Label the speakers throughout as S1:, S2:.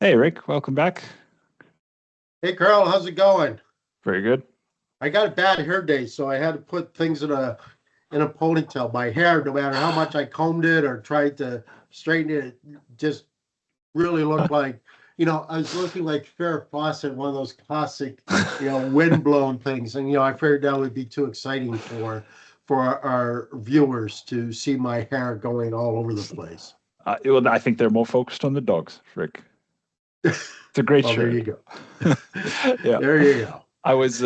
S1: Hey, Rick, welcome back.
S2: Hey Carl, how's it going?
S1: Very good.
S2: I got a bad hair day, so I had to put things in a ponytail. My hair, no matter how much I combed it or tried to straighten it, just really looked like, I was looking like Farrah Fawcett, one of those classic, windblown things. And I figured that would be too exciting for our viewers to see my hair going all over the place.
S1: I think they're more focused on the dogs, Rick. It's a great
S2: Well, there
S1: shirt.
S2: you go.
S1: Yeah.
S2: There you go.
S1: I was,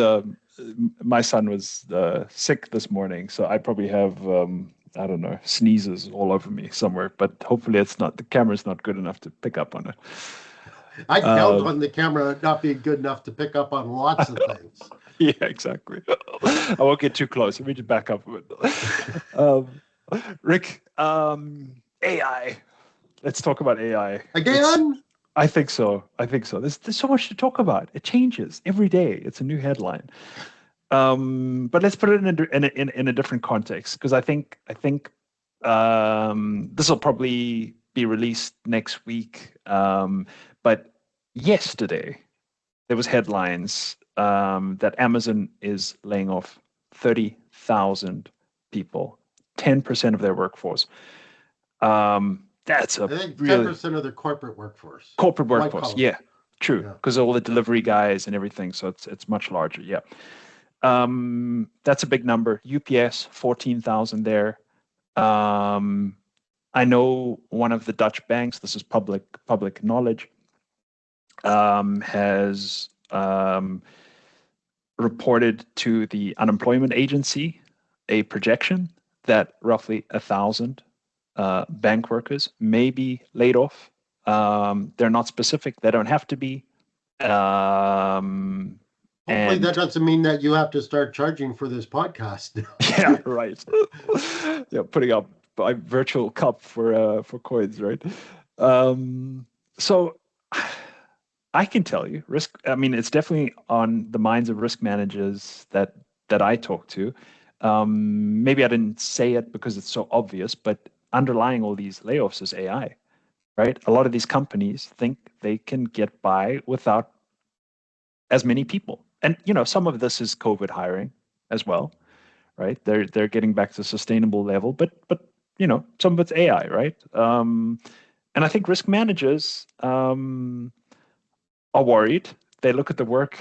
S1: my son was sick this morning, so I probably have, I don't know, sneezes all over me somewhere, but hopefully the camera's not good enough to pick up on it.
S2: I count
S1: Uh,
S2: on the camera not being good enough to pick up on lots of things.
S1: yeah, exactly. I won't get too close. Let me just back up a bit. Rick, AI. Let's talk about AI.
S2: Again?
S1: I think so. I think so. There's so much to talk about. It changes every day. It's a new headline. But let's put it in a different context because I think this will probably be released next week. But yesterday there was headlines that Amazon is laying off 30,000 people, 10% of their workforce. That's a
S2: I think
S1: really
S2: 10% of the corporate workforce.
S1: corporate
S2: White
S1: workforce.
S2: collar.
S1: Yeah, true.
S2: Yeah.
S1: Because all the delivery guys and everything, so it's much larger. Yeah. That's a big number. UPS, 14,000 there. Um, I know one of the Dutch banks, this is public knowledge, has reported to the unemployment agency a projection that roughly 1,000 bank workers may be laid off. They're not specific. They don't have to be. Um,
S2: Hopefully that
S1: and
S2: doesn't mean that you have to start charging for this podcast.
S1: yeah, right. Yeah, putting up a virtual cup for coins, right? So I can tell you, risk. I mean, it's definitely on the minds of risk managers that I talk to. Maybe I didn't say it because it's so obvious, but underlying all these layoffs is AI, right? A lot of these companies think they can get by without as many people, and some of this is COVID hiring as well, right? They're getting back to sustainable level, but some of it's AI, right? And I think risk managers are worried. They look at the work,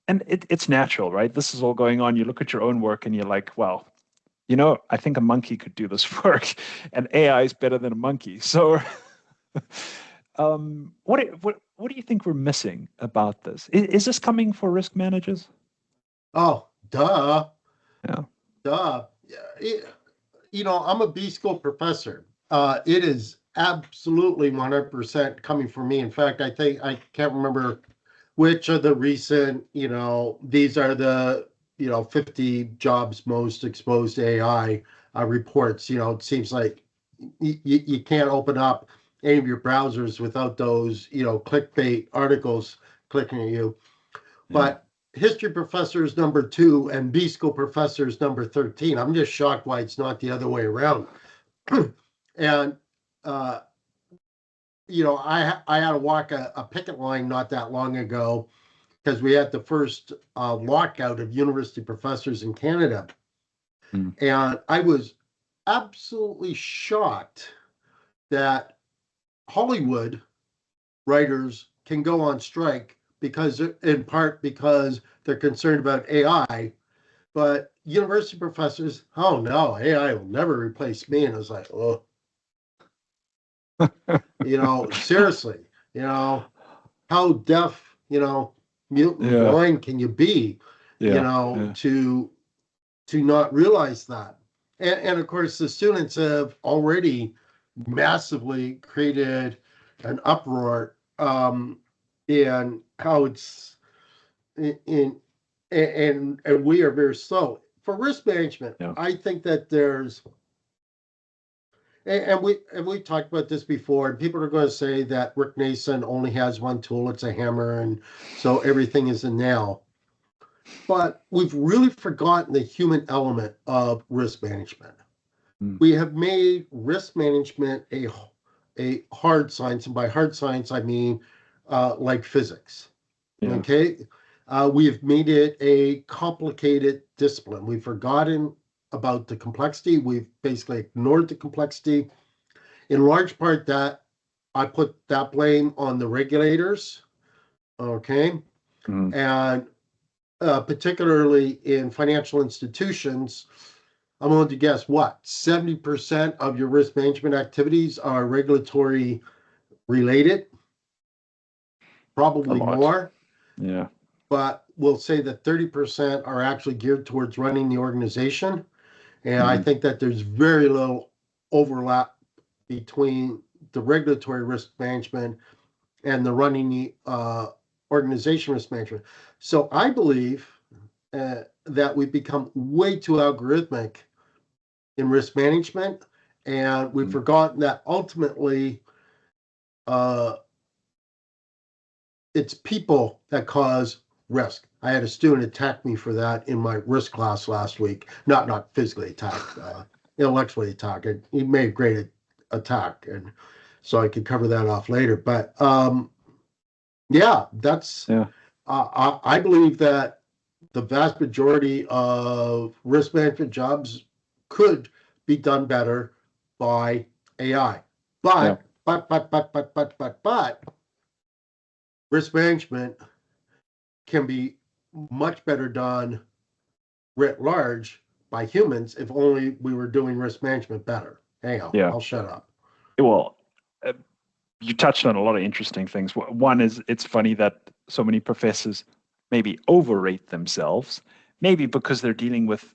S1: and it's natural, right? This is all going on. You look at your own work, and you're like, well, I think a monkey could do this work, and AI is better than a monkey. So, what do you think we're missing about this? Is this coming for risk managers?
S2: Oh, duh.
S1: Yeah.
S2: Duh. Yeah, I'm a B school professor. It is absolutely 100% coming from me. In fact, I can't remember which of the recent, these are the, 50 jobs most exposed to AI reports. It seems like you can't open up any of your browsers without those, clickbait articles clicking at you.
S1: Yeah.
S2: But history professors number 2 and B school professors number 13. I'm just shocked why it's not the other way around. And uh, I had to walk a picket line not that long ago because we had the first lockout of university professors in Canada,
S1: Mm.
S2: and I was absolutely shocked that Hollywood writers can go on strike in part because they're concerned about AI. But university professors, oh no, AI will never replace me. And I was like, oh, seriously, how deaf, mute and
S1: Yeah.
S2: blind can you be,
S1: Yeah. Yeah.
S2: to not realize that? And of course, the students have already massively created an uproar in how it's in and we are very slow for risk management.
S1: Yeah.
S2: I think that there's and we talked about this before, and people are going to say that Rick Nason only has one tool, it's a hammer, and so everything is a nail. But we've really forgotten the human element of risk management.
S1: Mm.
S2: We have made risk management a hard science, and by hard science I mean like physics.
S1: Yeah.
S2: Okay. We've made it a complicated discipline. We've forgotten about the complexity. We've basically ignored the complexity. In large part, that I put that blame on the regulators. Okay.
S1: Mm.
S2: And particularly in financial institutions, I'm going to guess what? 70% of your risk management activities are regulatory related,
S1: A
S2: probably
S1: lot.
S2: more,
S1: Yeah.
S2: but we'll say that 30% are actually geared towards running the organization. And I
S1: Mm.
S2: think that there's very little overlap between the regulatory risk management and the running the organization risk management. So I believe that we've become way too algorithmic in risk management, and we've
S1: Mm.
S2: forgotten that ultimately uh, it's people that cause risk. I had a student attack me for that in my risk class last week. Not physically attacked, intellectually attacked. He made a great attack, and so I could cover that off later. But yeah, that's
S1: Yeah.
S2: I believe that the vast majority of risk management jobs could be done better by AI.
S1: Yeah.
S2: But risk management can be much better done writ large by humans if only we were doing risk management better. Anyhow,
S1: Yeah.
S2: I'll shut up.
S1: Well, uh, you touched on a lot of interesting things. One is it's funny that so many professors maybe overrate themselves, maybe because they're dealing with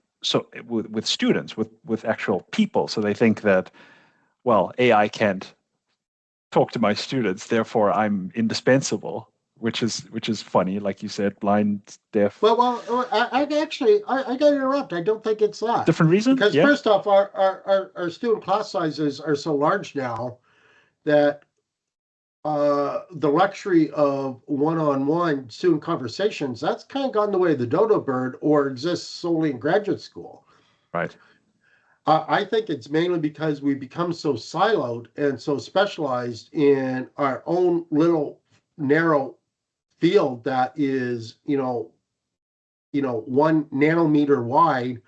S1: with students, with actual people. So they think that, well, AI can't talk to my students, therefore I'm indispensable, which is funny, like you said, blind, deaf,
S2: I got to interrupt. I don't think it's that.
S1: different reason.
S2: Because
S1: Yeah,
S2: first off, our student class sizes are so large now that the luxury of one-on-one student conversations, that's kind of gone the way of the dodo bird or exists solely in graduate school.
S1: right.
S2: I think it's mainly because we become so siloed and so specialized in our own little narrow field that is, 1 nanometer wide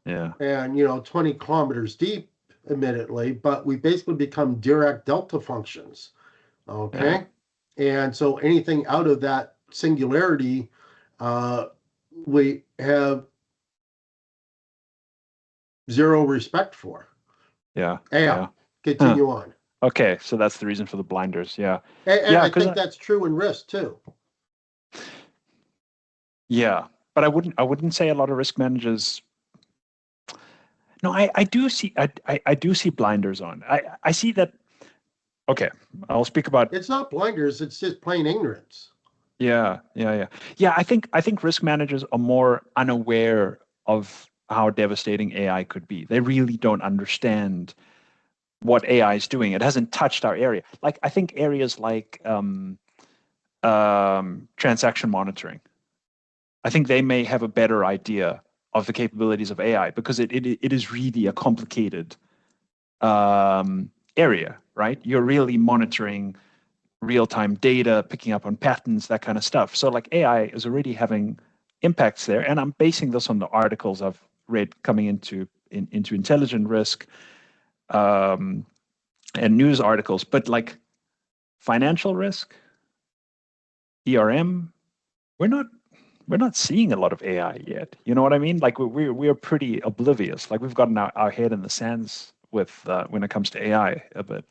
S1: Yeah,
S2: and 20 kilometers deep, admittedly, but we basically become Dirac delta functions.
S1: yeah,
S2: Okay. And so anything out of that singularity, uh, we have zero respect for.
S1: yeah,
S2: Yeah.
S1: yeah. Huh.
S2: Continue on.
S1: Okay, so that's the reason for the blinders. Yeah,
S2: And
S1: yeah,
S2: I
S1: because
S2: think that's true in risk too.
S1: yeah, but I wouldn't say a lot of risk managers. No, I do see blinders on. I see that. Okay, I'll speak about.
S2: It's not blinders, it's just plain ignorance.
S1: Yeah, yeah, yeah. Yeah, I think risk managers are more unaware of how devastating AI could be. They really don't understand what AI is doing. It hasn't touched our area. Like I think areas like transaction monitoring. I think they may have a better idea of the capabilities of AI because it is really a complicated area, right? You're really monitoring real-time data, picking up on patterns, that kind of stuff. So like AI is already having impacts there, and I'm basing this on the articles I've read coming into intelligent risk um, and news articles. But like financial risk, ERM, we're not we're not seeing a lot of AI yet. You know what I mean? Like we're pretty oblivious. Like we've gotten our head in the sands with when it comes to AI a bit.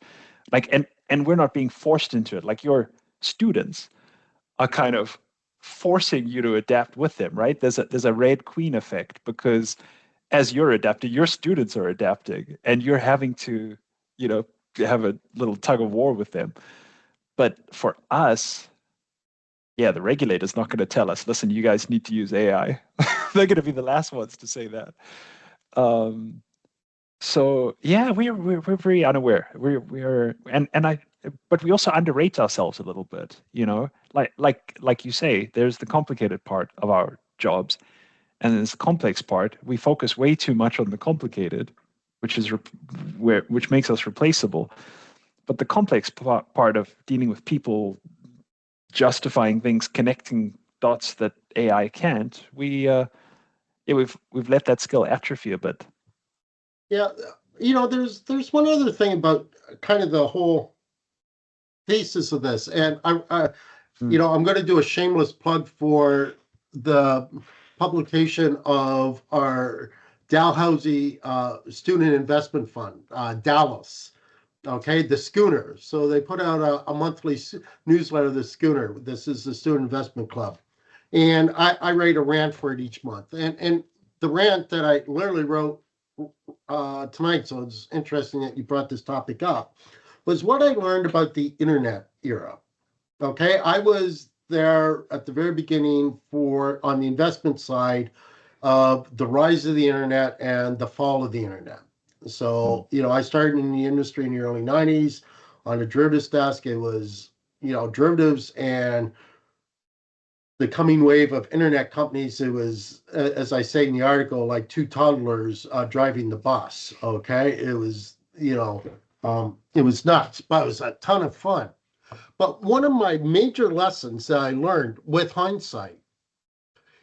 S1: Like and we're not being forced into it. Like your students are kind of forcing you to adapt with them, right? There's a Red Queen effect because as you're adapting, your students are adapting, and you're having to, you know, have a little tug of war with them. But for us, yeah, the regulator's not going to tell us, listen, you guys need to use AI. They're going to be the last ones to say that. Um, so yeah, we're very unaware. We're and I but we also underrate ourselves a little bit, you know. Like you say, there's the complicated part of our jobs, and there's the complex part. We focus way too much on the complicated, which is which makes us replaceable. But the complex part of dealing with people justifying things, connecting dots that AI can't, yeah, we've let that skill atrophy a bit.
S2: Yeah, there's one other thing about kind of the whole thesis of this, and
S1: Mm,
S2: I'm going to do a shameless plug for the publication of our Dalhousie Student Investment Fund, Dallas. Okay, the Schooner. So they put out a monthly newsletter, the Schooner. This is the Student Investment Club, and I write a rant for it each month. And the rant that I literally wrote tonight, so it's interesting that you brought this topic up, was what I learned about the internet era. Okay, I was there at the very beginning on the investment side of the rise of the internet and the fall of the internet.
S1: mm,
S2: So, I started in the industry in the early 90s on a derivatives desk. It was, derivatives and the coming wave of internet companies. It was, as I say in the article, like two toddlers driving the bus. Okay, it was, it was nuts, but it was a ton of fun. But one of my major lessons that I learned with hindsight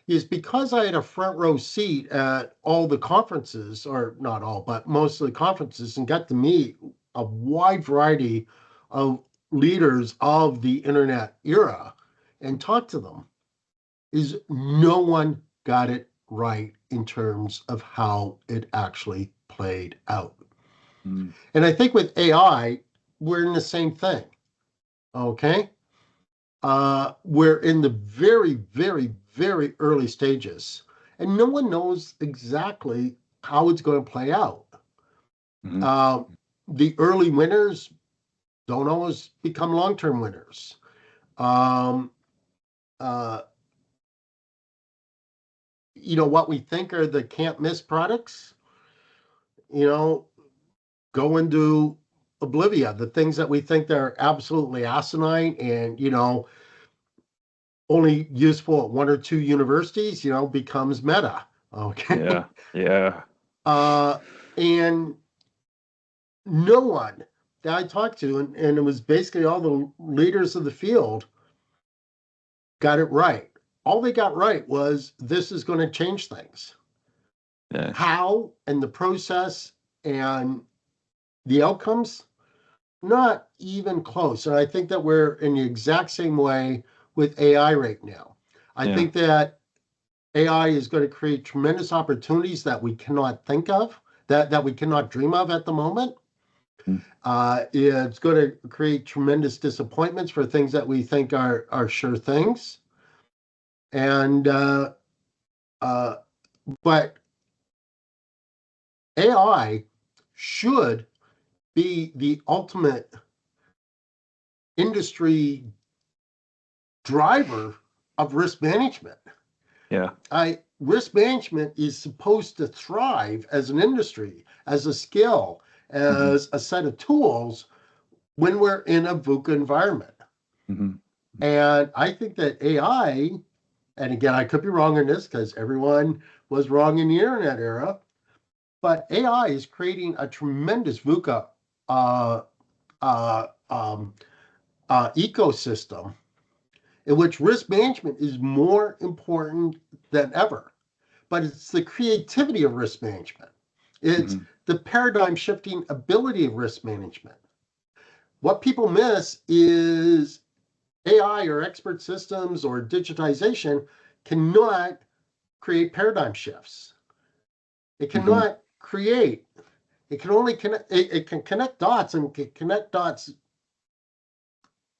S2: is because I had a front row seat at all the conferences, or not all, but most of the conferences, and got to meet a wide variety of leaders of the internet era and talk to them, is no one got it right in terms of how it actually played out.
S1: mm.
S2: And I think with AI, we're in the same thing. Okay. We're in the very, very, very early stages, and no one knows exactly how it's going to play out.
S1: Mhm.
S2: Uh, the early winners don't always become long-term winners. Um, uh, what we think are the can't miss products, you know, go into oblivion. The things that we think they're absolutely asinine and, only useful at one or two universities, becomes meta. Okay.
S1: Yeah, yeah,
S2: Uh, and no one that I talked to, and it was basically all the leaders of the field, got it right. All they got right was this is going to change things.
S1: yeah,
S2: How and the process and the outcomes, not even close. And I think that we're in the exact same way with AI right now. I
S1: yeah.
S2: think that AI is going to create tremendous opportunities that we cannot think of, that we cannot dream of at the moment.
S1: Mm.
S2: It's going to create tremendous disappointments for things that we think are sure things. And uh, but AI should be the ultimate industry driver of risk management.
S1: Yeah.
S2: Risk management is supposed to thrive as an industry, as a skill,
S1: Hmm.
S2: as a set of tools when we're in a VUCA environment.
S1: Hmm.
S2: And I think that AI, and again, I could be wrong in this because everyone was wrong in the internet era, but AI is creating a tremendous VUCA uh, uh, um, ecosystem in which risk management is more important than ever. But it's the creativity of risk management. It's
S1: Hmm.
S2: the paradigm shifting ability of risk management. What people miss is AI or expert systems or digitization cannot create paradigm shifts. It
S1: Hmm.
S2: cannot create. It can only connect. It can connect dots and can connect dots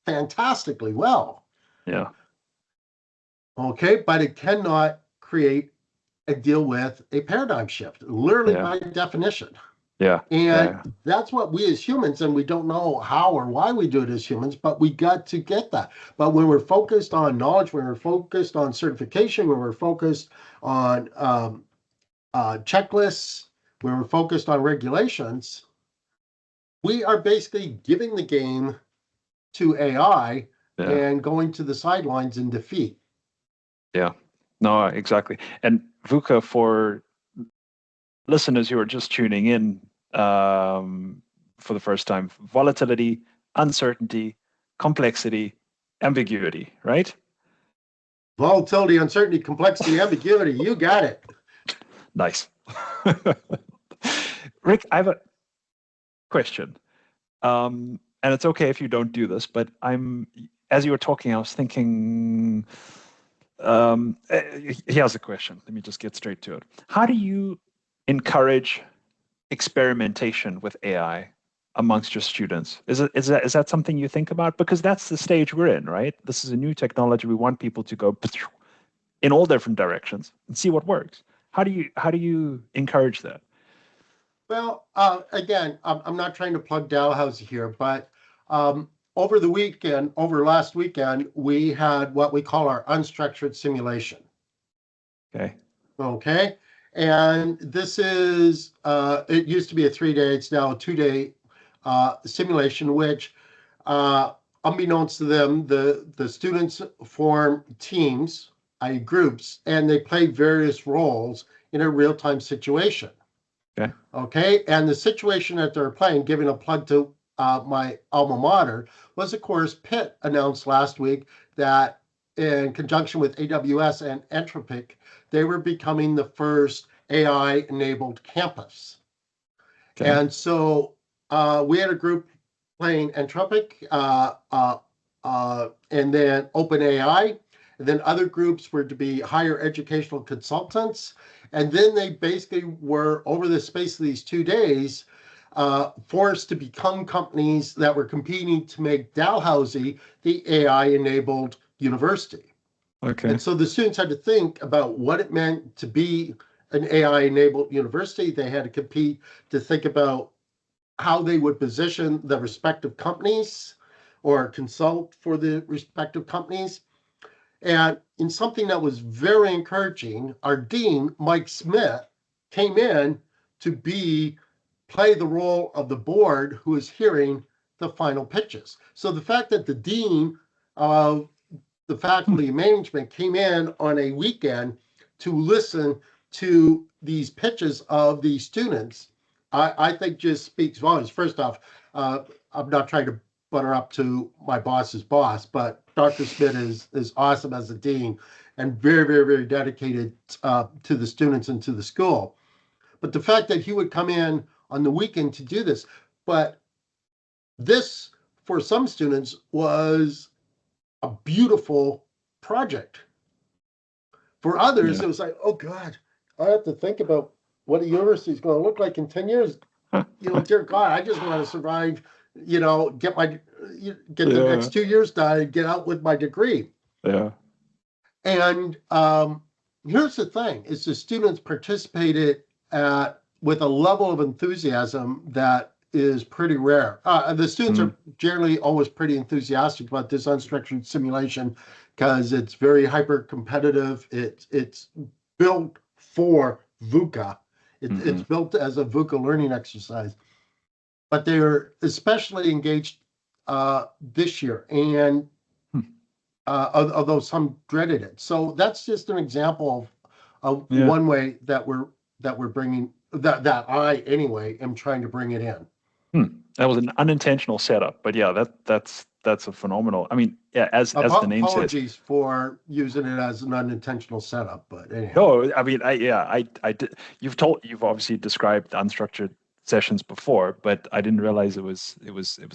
S2: fantastically well.
S1: Yeah,
S2: Okay, but it cannot create and deal with a paradigm shift, literally
S1: yeah,
S2: by definition.
S1: yeah,
S2: And
S1: yeah.
S2: that's what we as humans, and we don't know how or why we do it as humans, but we got to get that. But when we're focused on knowledge, when we're focused on certification, when we're focused on checklists, when we're focused on regulations, we are basically giving the game to AI
S1: Yeah,
S2: and going to the sidelines in defeat.
S1: yeah. No, exactly. And VUCA, for listeners who are just tuning in for the first time, volatility, uncertainty, complexity. ambiguity, right?
S2: Volatility, uncertainty, complexity, ambiguity. You got it.
S1: Nice. Rick, I have a question. And it's okay if you don't do this, but as you were talking, I was thinking, here's a question. Let me just get straight to it. How do you encourage experimentation with AI amongst your students? Is that something you think about? Because that's the stage we're in, right? This is a new technology. We want people to go in all different directions and see what works. How do you encourage that?
S2: Well, again, I'm not trying to plug Dalhousie here, but over last weekend, we had what we call our unstructured simulation.
S1: Okay.
S2: Okay. And this is, it used to be a 3-day, it's now a 2-day simulation, which, unbeknownst to them, the students form teams, i.e., groups, and they play various roles in a real time situation.
S1: Okay.
S2: Okay. And the situation that they're playing, giving a plug to my alma mater, was, of course, Pitt announced last week that in conjunction with AWS and Entropic, they were becoming the first AI-enabled campus.
S1: Okay.
S2: And so we had a group playing Entropic and then OpenAI. And then other groups were to be higher educational consultants. And then they basically were, over the space of these 2 days, forced to become companies that were competing to make Dalhousie the AI-enabled university.
S1: Okay.
S2: And so the students had to think about what it meant to be an AI-enabled university. They had to compete to think about how they would position the respective companies or consult for the respective companies. And in something that was very encouraging, our dean, Mike Smith, came in to play the role of the board who is hearing the final pitches. So the fact that the dean of the
S1: Hmm.
S2: faculty management came in on a weekend to listen to these pitches of these students, I think just speaks volumes. First off, I'm not trying to butter up to my boss's boss, but Dr. Smith is awesome as a dean and very, very, very dedicated to the students and to the school. But the fact that he would come in on the weekend to do this, but this for some students was a beautiful project. For others,
S1: Yeah.
S2: it was like, oh God, I have to think about what a university is going to look like in 10 years. Dear God, I just want to survive, get the
S1: Yeah.
S2: next 2 years done and get out with my degree.
S1: Yeah.
S2: And here's the thing, is the students participated with a level of enthusiasm that is pretty rare. The students
S1: Mm.
S2: are generally always pretty enthusiastic about this unstructured simulation because it's very hyper competitive. It's built for VUCA.
S1: Hmm.
S2: It's built as a VUCA learning exercise, but they're especially engaged this year, and although some dreaded it. So that's just an example of
S1: Yeah.
S2: one way that we're bringing that I anyway am trying to bring it in.
S1: Hmm. That was an unintentional setup, but yeah, that's a phenomenal. I mean, yeah, as the name says.
S2: Apologies for using it as an unintentional setup, but anyhow.
S1: No, I mean, I did. You've obviously described unstructured sessions before, but I didn't realize it was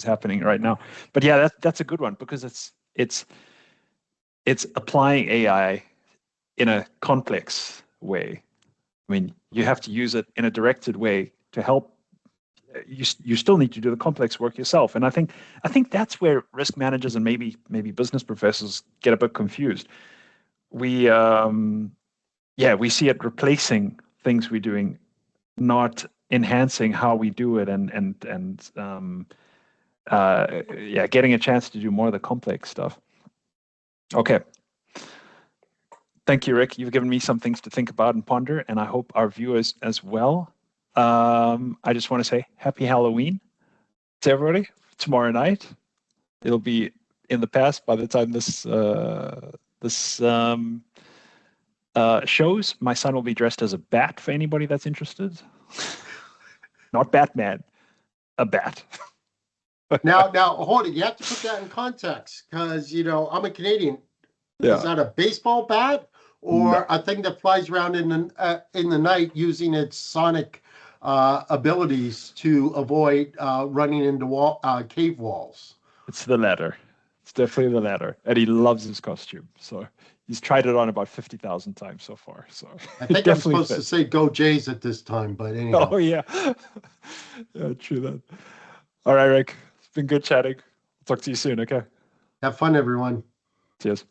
S1: happening right now. But yeah, that's a good one because it's applying AI in a complex way. I mean, you have to use it in a directed way to help. You still need to do the complex work yourself, and I think that's where risk managers and maybe business professors get a bit confused. We yeah, we see it replacing things we're doing, not enhancing how we do it, and yeah, getting a chance to do more of the complex stuff. Okay, thank you, Rick. You've given me some things to think about and ponder, and I hope our viewers as well. I just want to say happy Halloween to everybody. Tomorrow night, it'll be in the past by the time this shows. My son will be dressed as a bat for anybody that's interested. Not Batman, a bat.
S2: Now, hold it. You have to put that in context because I'm a Canadian. Is
S1: Yeah.
S2: that a baseball bat
S1: No,
S2: or a thing that flies around in the night using its sonic abilities to avoid running into cave walls?
S1: it's the latter. It's definitely the latter. And he loves his costume. So he's tried it on about 50,000 times so far. So
S2: I
S1: it
S2: think I'm
S1: definitely
S2: supposed to
S1: fits.
S2: say "Go Jays" at this time, but anyhow,
S1: Oh, yeah. Yeah, true that. All right, Rick. It's been good chatting. Talk to you soon. Okay.
S2: have fun, everyone.
S1: Cheers.